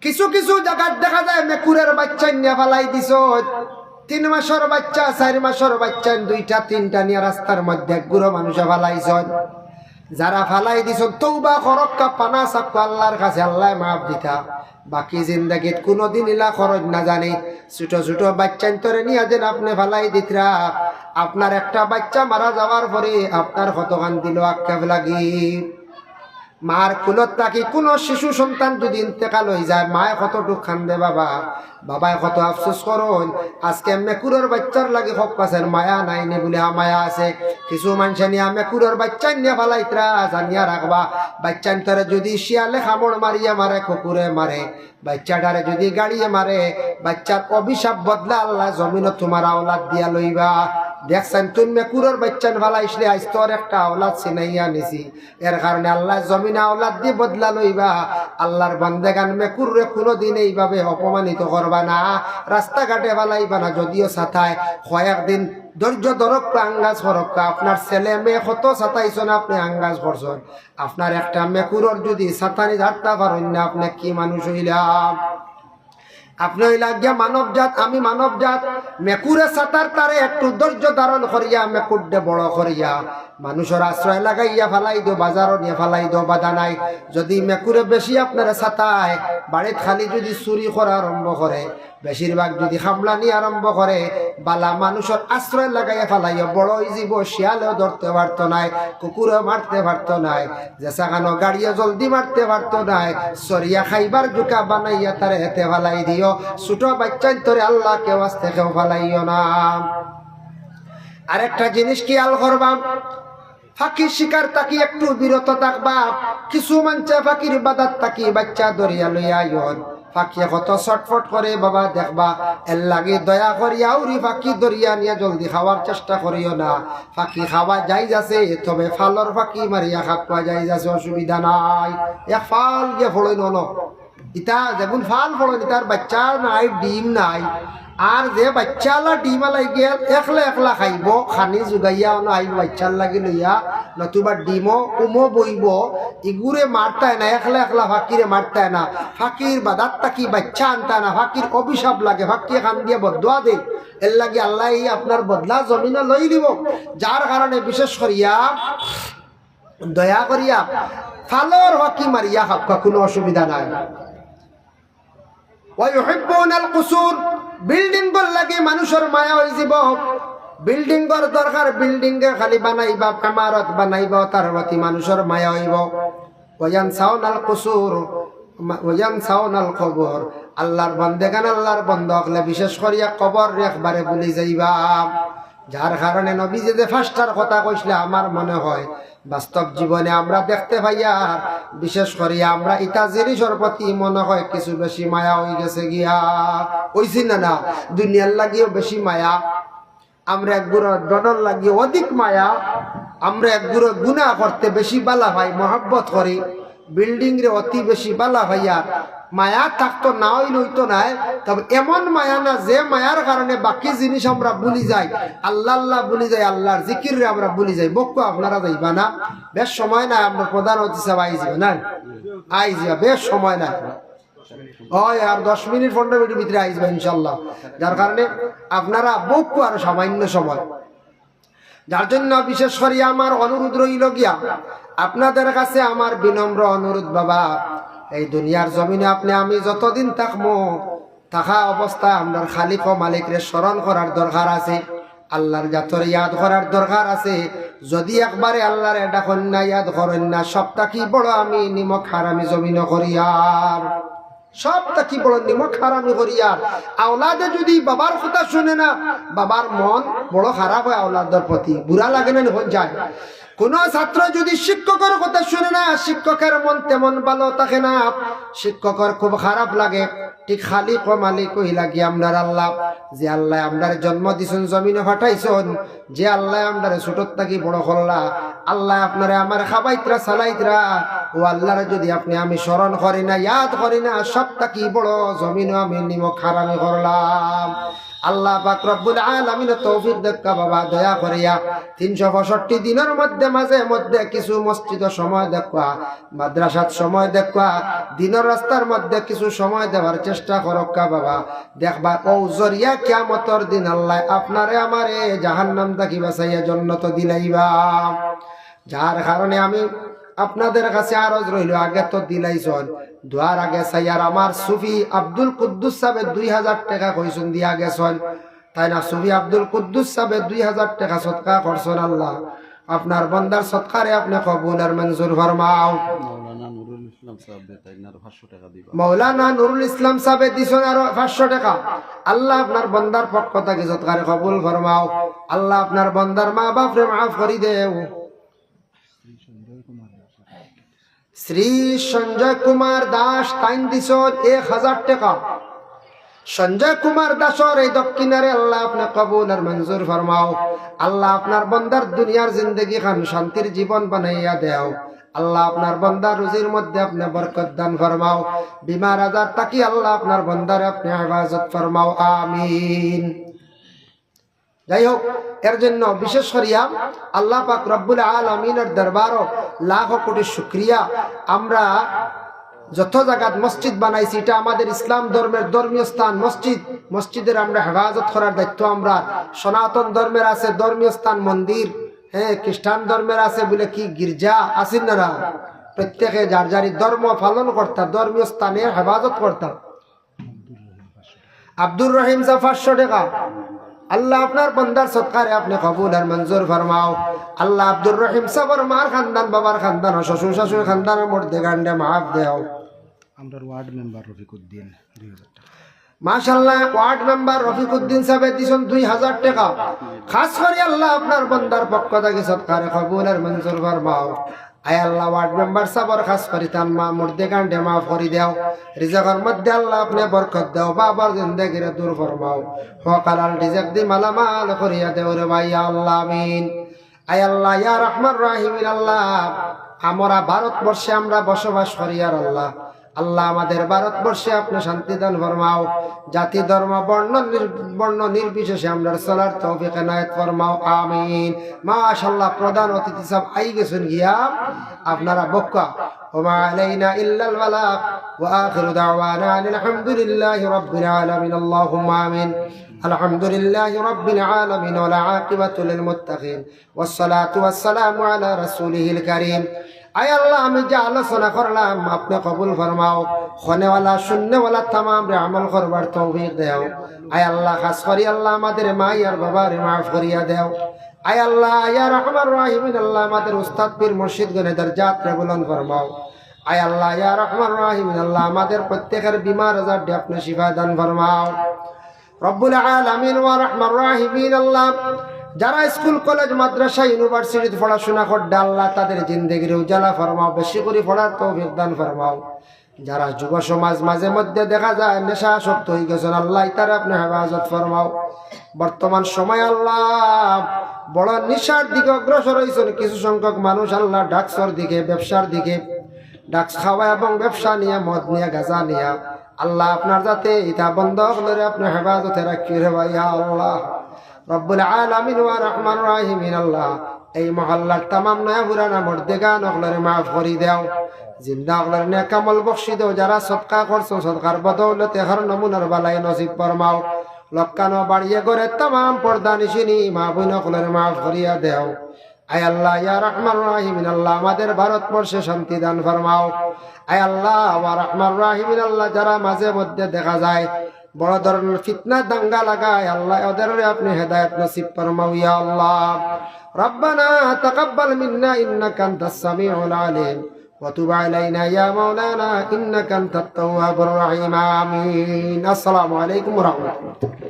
কিছু কিছু জায়গা দেখা যায় মেকুরের বাচ্চা নিয়ে ফালাই দিছ, 3 মাসের বাচ্চা 4 মাসের বাচ্চা 2টা 3টা নিয়ে রাস্তার মধ্যে গুরু মানুষ ফালাইছ। যারা ফালাই দিছ তওবা করক্কা, পানা সাক্কা আল্লাহর কাছে, আল্লাহ মাফ দিতা। বাকি জিন্দেগিত কোনোদিন ইলা খরচ না জানি ছোট ছোট বাচ্চা তোরে নিয়ে যেন আপনি ফালাই দিতরা। আপনার একটা বাচ্চা মারা যাওয়ার পরে আপনার কতখান দিল আক্ষেপ লাগি। মার কুলত থাকি কোনো শিশু সন্তান যদি ইন্তেকাল হয়ে যায়, মায় কত দুঃখ খান্দে, বাবায় কত আফসোস করুন। আজকে মেকুরের বাচ্চার লাগে হক কাছের মায়া নাই নি বলে মায়া আছে। কিছু মানুষ নিয়ে মেকুরের বাচ্চা নিয়ে ফালাইতরা, জানিয়া রাখবা বাচ্চা তোরে যদি শিয়ালে খামড় মারিয়া মারে, কুকুরে মারে, বাচ্চাটারে যদি গাড়িয়ে মারে, বাচ্চার অভিশাপ বদলা আল্লাহ জমিন তোমার আওলাদ দিয়া লইবা। দেখছেন তুমি মেকুরের বাচ্চান ফালাইসলে আজ তোর একটা আওলাদ চিনাইয়া নিছি, এর কারণে আল্লাহ জমিন আওলাদ দিয়ে বদলা লইবা। আল্লাহর বান্দেগান মেকুরে কোনোদিন এইভাবে অপমানিত করবা না, রাস্তাঘাটে ফালাইবা না। যদিও সাথায় কয়েকদিন ধৈর্য ধরক্কা, আঙ্গাজ করক্কা। আপনার ছেলে মেয়ে কত সাতাইছেন, আপনি আঙ্গাজ করছেন। আপনার একটা মেকুরর যদি সাতানি ঝাড়তে পারেন না, আপনি কি মানুষ হইলাম? আপনি হইলা গিয়া মানব জাত, আমি মানব জাত। মেকুরে সাতার তারে একটু ধৈর্য ধারণ করিয়া মেকুরডে বড় করিয়া মানুষের আশ্রয় লাগাইয়া ফালাই দো, বাজারও নিয়ে ফালাই দো, বাধা নাই। যদি মেকুরে বেশি আপনারা সাতায়, বাড়িত খালি যদি চুরি করা আরম্ভ করে, বেশিরভাগ যদি হামলানি আরম্ভ করে, বালা মানুষের আশ্রয় লাগাইয়া ফালাইয়া বড় জীব, শিয়ালেও ধরতে পারত নাই, কুকুরেও মারতে পারত নাই, যেসাখানো গাড়িও জলদি মারতে পারত নাই। সরিয়া খাইবার জুকা বানাইয়া তারে হেতে ফালাই দিও। ছোট বাচ্চাই তোরে আল্লাহ কেউ আজ থেকেও ফালাইও না। আরেকটা জিনিস খেয়াল করবা, ফাঁকি শিকার তাকি একটু বিরত থাকবা। কিছু মানছে ফাঁকির বাদাত তাকি বাচ্চা দরিয়া লইয়া আইন, ফাঁকি কত ছটফট করে বাবা দেখবা। এর লাগে দয়া করিয়া উড়ি ফাঁকি দরিয়া নিয়ে জলদি খাওয়ার চেষ্টা করিও না। ফাঁকি খাওয়া যাই যাচ্ছে, তবে ফালর ফাঁকি মারিয়া খাওয়া যাই যাচ্ছে, অসুবিধা নাই। এক ফাল গিয়ে ফলই ন ইতা যেমন ফাল ফলন, ইতার বাচ্চা নাই, ডিম নাই। আর যে বাচ্চালা ডিমা লাগিয়ে একলা একলা খাইব, খানি যোগাইয়া আইব বাচ্চার লাগি লইয়া, নতুবা ডিমও উমো বইব, ইগুরে মারতায় না, একলা একলা ফাঁকিরে মারতায় না। ফাঁকির বাদাত তাকি বাচ্চা আনতায় না, ফাঁকির অভিশাপ লাগে, ফাঁকি খান দিয়ে বদুয়া দে। এর লাগে আল্লাহ আপনার বদলা জমিনে লই দিব। যার কারণে বিশেষ করিয়া দয়া করিয়া ফালর ফাঁকি মারিয়া খাওয়া কোনো অসুবিধা নাই। ওয়ায়ুহিব্বুনাল কুসুর, বিল্ডিং বল লাগে মানুষের মায়া হয়ে যাব। বিল্ডিং এর দরকার, বিল্ডিং এ খালি বানাইবা, ইমারত বানাইবা, তার প্রতি মানুষের মায়া হইব। ওয়ায়ানসাউনাল কুসুর ওয়ায়ানসাউনাল কবর, আল্লাহর বান্দেগান আল্লাহর বান্দা হলে বিশেষ করিয়া কবর একবারে ভুলে যাইবা। যার কারণে নবীজি যে ফার্স্টার কথা কইসলে আমার মনে হয় বাস্তব জীবনে আমরা দেখতে পাইয়া, বিশেষ করে আমরা ইটা জিনিসের প্রতি মনে হয় কিছু বেশি মায়া হয়ে গেছে গিয়া, ওইছি না দুনিয়ার লাগিও বেশি মায়া, আমরা একগুলো ডডর লাগিয়ে অধিক মায়া, আমরা একগুলো গুনাহ করতে বেশি বালা ভাই মহব্বত করি, বিল্ডিং রে অতি বেশি বালা ভাইয়া মায়া থাকতো না হইল হইতো নাই। তবে এমন মায়া না যে মায়ার কারণে বাকি জিনিস আমরা ভুলি যাই, আল্লাহ আল্লাহ ভুলি যাই, আল্লাহর জিকির রে আমরা ভুলি যাই। বক্কু আপনারা যাইবা না, বেশ সময় নাই, আপনার প্রধান অতিথি সাহেব আই যাবে না, আই যাবা, বেশ সময় নাই, ওই আর 10 মিনিট 15 মিনিটের ভিতরে আই যাবে ইনশাল্লাহ। যার কারণে আপনারা বক্কু আর সামান্য সময়, যার জন্য বিশেষ করে আমার অনুরোধ রইল গিয়া আপনাদের কাছে, আমার বিনম্র অনুরোধ বাবা, এই দুনিয়ার জমিনে আপনি আমি যতদিন থাকবো, থাকা অবস্থায় আপনার খালিক ও মালিকরে স্মরণ করার দরকার আছে, আল্লাহর জাতর ইয়াদ করার দরকার আছে। যদি একবারে আল্লাহর এটা কন্যা ইয়াদ করেন না, সবটা কি বড় আমি নিমক হারামি জমিন করিয়ার, সবটা কি বড় নিমক হারামি করিয়ার। আওলাদে যদি বাবার কথা শুনে না, বাবার মন বড় খারাপ হয় আওলাদের প্রতি, বুড়া লাগে না হয়ে যায়। কোন ছাত্র যদি শিক্ষকের কথা শুনে না, শিক্ষকের মন তেমন ভালো থাকে না, শিক্ষকের খুব খারাপ লাগে। ঠিক খালিক ও মালিক হইলা কি আপনার আল্লাহ, যে আল্লাহ আপনার জন্ম দিছেন, জমিনে পাঠাইছেন, যে আল্লাহ আপনার ছোটর থাকি বড় করলা, আল্লাহ আপনারে আমার খাবাইতরা চালাইতরা, ও আল্লাহর যদি আপনি আমি স্মরণ করি না, ইয়াদ করি না, সবটা কি বড় জমিনে আমি নিমক হারামি করলাম। আল্লাহ পাক রব্বুল আলামিন তৌফিক দেখা বাবা দয়া করিয়া 365 দিনের মধ্যে মাঝে মধ্যে কিছু মসজিদ সময় দেখা, মাদ্রাসাত সময় দেখা, দিনের রাস্তার মধ্যে কিছু সময় দেওয়ার চেষ্টা করক্কা বাবা। দেখবা ও জরিয়া কিয়ামতের দিন আল্লাহ আপনারে আমারে জাহান্নাম থেকে বাঁচাইয়া জান্নাত দিলাইবা। যার কারণে আমি আপনাদের কাছে আরজ রইল, আগে তো দিলাইছন, দুয়ার আগে সাইয়ার আমার সুফি আব্দুল কুদ্দুস সাহেব 2000 টাকা কইছেন দিয়া গেছেন, তাই না? সুফি আব্দুল কুদ্দুস সাহেব 2000 টাকা সদকা করছেন। আল্লাহ আপনার বান্দার সদকারে আপনি কবুল আর মঞ্জুর ফরমাও। মাওলানা নুরুল ইসলাম সাহেব দিছেন আর 500 টাকা। আল্লাহ আপনার বান্দার পক্ষ থেকে সদকারে কবুল ফরমাও। আল্লাহ আপনার বান্দার মা বাপরে মাফ করে দেও। শ্রী সঞ্জয় কুমার দাস তাইন দিছন 1000 টাকা। সঞ্জয় কুমার দাসর এই দক্ষিণারে আল্লাহ আপনি কবুল আর মঞ্জুর ফরমাও। আল্লাহ আপনার বান্দার দুনিয়ার জিন্দগি খান শান্তির জীবন বানাইয়া দেও। আল্লাহ আপনার বান্দার রুজির মধ্যে আপনি বরকত দান ফরমাও। বিমার আজার তাকি আল্লাহ আপনার বান্দার আপনি হেফাজত ফরমাও, আমিন। যাই হোক, এর জন্য বিশেষ করিয়া আল্লাহ পাক রব্বুল আলামিনের দরবারও লাখ কোটি শুকরিয়া। আমরা যত জায়গাত মসজিদ বানাইছি, এটা আমাদের ইসলাম ধর্মের ধর্মীয় স্থান। মসজিদের আমরা হেফাজত করার দায়িত্ব আমরা। সনাতন ধর্মের আছে ধর্মীয় স্থান মন্দির, হ্যাঁ, খ্রিস্টান ধর্মের আছে বলে কি গির্জা আছেন না, প্রত্যেকে যার যার ধর্ম পালন করতা, ধর্মীয় স্থানের হেফাজত করতা। আব্দুর রহিম সাহেব 500 টাকা। আল্লাহ আপনার বান্দার সদকারে আপনি কবুল আর মঞ্জুর ফরমাও। আল্লাহ আব্দুর রহিম সাহেবের মার খানদান, বাবার খানদান, শ্বশুর শাশুর খানদানের মধ্যে গান্ডে মাফ দেও। আমরা ওয়ার্ড মেম্বার রফিকুদ্দিন 2000 টাকা। মাশাআল্লাহ, ওয়ার্ড মেম্বার রফিকুদ্দিন সাহেব দিছেন 2000 টাকা। খাস করে আল্লাহ আপনার বান্দার পক্ষ থেকে সদকারে কবুল আর মঞ্জুর ফরমাও। আয় আল্লাহ ওয়ার্ড মেম্বার সাহেবের খাস করে তার মা মুর্দে গান্ডে মাফ করে দেও। রিজকের মধ্যে আল্লাহ আপনি বরকত দেও, বাবার জিন্দেগিরে দূর ফরমাও। হকালাল রিজক দি মালামাল করিয়া দেও রে ভাই আল্লাহ, আমিন। আয় আল্লাহ ইয়া রহমান রাহিমিন, আল্লাহ আমরা ভারতবর্ষে আমরা বসবাস করি আর আল্লাহ, আল্লাহ আমাদের ভারতবর্ষে আপনি শান্তি দান ফরমাও। জাতি ধর্ম বর্ণ নির্বিশেষে আমরা চলার তৌফিক এনায়েত ফরমাও, আমিন। মাশাআল্লাহ, প্রধান অতিথি সব আই গেছেন গিয়া, আপনারা বক্কা। ওমা আলাইনা ইল্লাল বালাগ ওয়া আখিরু দাওয়ানা আলহামদুলিল্লাহি রাব্বিল আলামিন। আল্লাহুম্মা আমিন। আলহামদুলিল্লাহি রাব্বিল আলামিন ওয়া আকিবাতু লিল মুত্তাকিন ওয়াস সালাতু ওয়াস সালামু আলা রাসূলিহিল কারীম। আয় আল্লাহ, আমি যা আলোচনা করলাম আপনি কবুল ফরমাও। খনেওয়ালা শূন্যওয়ালা তামাম রে আমল করবার তৌফিক দেও। আয় আল্লাহ, খাস করি আল্লাহ আমাদের মা আর বাবার মাফ করিয়া দেও। আয় আল্লাহ ইয়া রহমান রাহিমিন, আল্লাহ আমাদের উস্তাদ পীর মুর্শিদ গনে দরজাত রে বুলন্দ ফরমাও। আয় আল্লাহ ইয়া রহমান রাহিমিন, আল্লাহ আমাদের প্রত্যেকের বিমার আজার দে আপনি শিফা দান ফরমাও। রব্বুল আলামিন ওয়া রহমান রাহিমিন, আল্লাহ যারা স্কুল কলেজ মাদ্রাসা ইউনিভার্সিটিতে পড়াশোনা করছে আল্লাহ তাদের জিন্দেগির উজালা ফরমাও, বেশি করে পড়ার তৌফিক দান ফরমাও। যারা যুব সমাজ মাঝে মধ্যে দেখা যায় নেশাসক্ত হয়ে গেছেন, আল্লাহ তারা আপনি হেফাজত ফরমাও। বর্তমান সময় আল্লাহ বড় নিশার দিকে অগ্রসর হয়েছেন কিছু সংখ্যক মানুষ, আল্লাহ ড্রাগসের দিকে, ব্যবসার দিকে, ড্রাগস খাওয়া এবং ব্যবসা নিয়ে, মদ নিয়ে, গাঁজা নিয়ে, আল্লাহ আপনার যাতে এটা বন্ধ হলে আপনি হেফাজতে রাখি রে ভাই আল্লাহ। রব্বুল আলামিন ওয়া রহমান রাহিমিন, আল্লাহ এই মহল্লার তামাম নয়া পুরানা মর্দেগান ওগুলোরে মাফ করি দেও, জিন্দা ওগুলোর নেক আমল বখশি দেও। যারা সদকা করছো সদকার বদৌলতে হর নমুনার বালাই নসিব ফরমাও। লক্কানো বাড়িয়ে করে তামাম পর্দা নিশিনি মা বোন ওগুলোরে মাফ করিয়া দেও। আয় আল্লাহ ইয়া রহমান রাহিমিন, আল্লাহ আমাদের ভারতবর্ষে শান্তি দান ফরমাও। আয় আল্লাহ ওয়া রহমান রাহিমিন, আল্লাহ যারা মাঝে মধ্যে দেখা যায় বড় ধরনের ফিতনা দাঙ্গা লাগায়, আল্লাহ ওদের আপনি হেদায়েত নসিব ফরমাও ইয়া আল্লাহ। রব্বানা তাকাব্বাল মিন্না ইন্নাকা আনতাস সামিউল আলিম ওয়া তুব আলাইনা ইয়া মাওলানা ইন্নাকা আনতাত তাওয়াবুর রহিম, আমিন। আসসালামু আলাইকুম ওয়া রাহমাতুল্লাহ।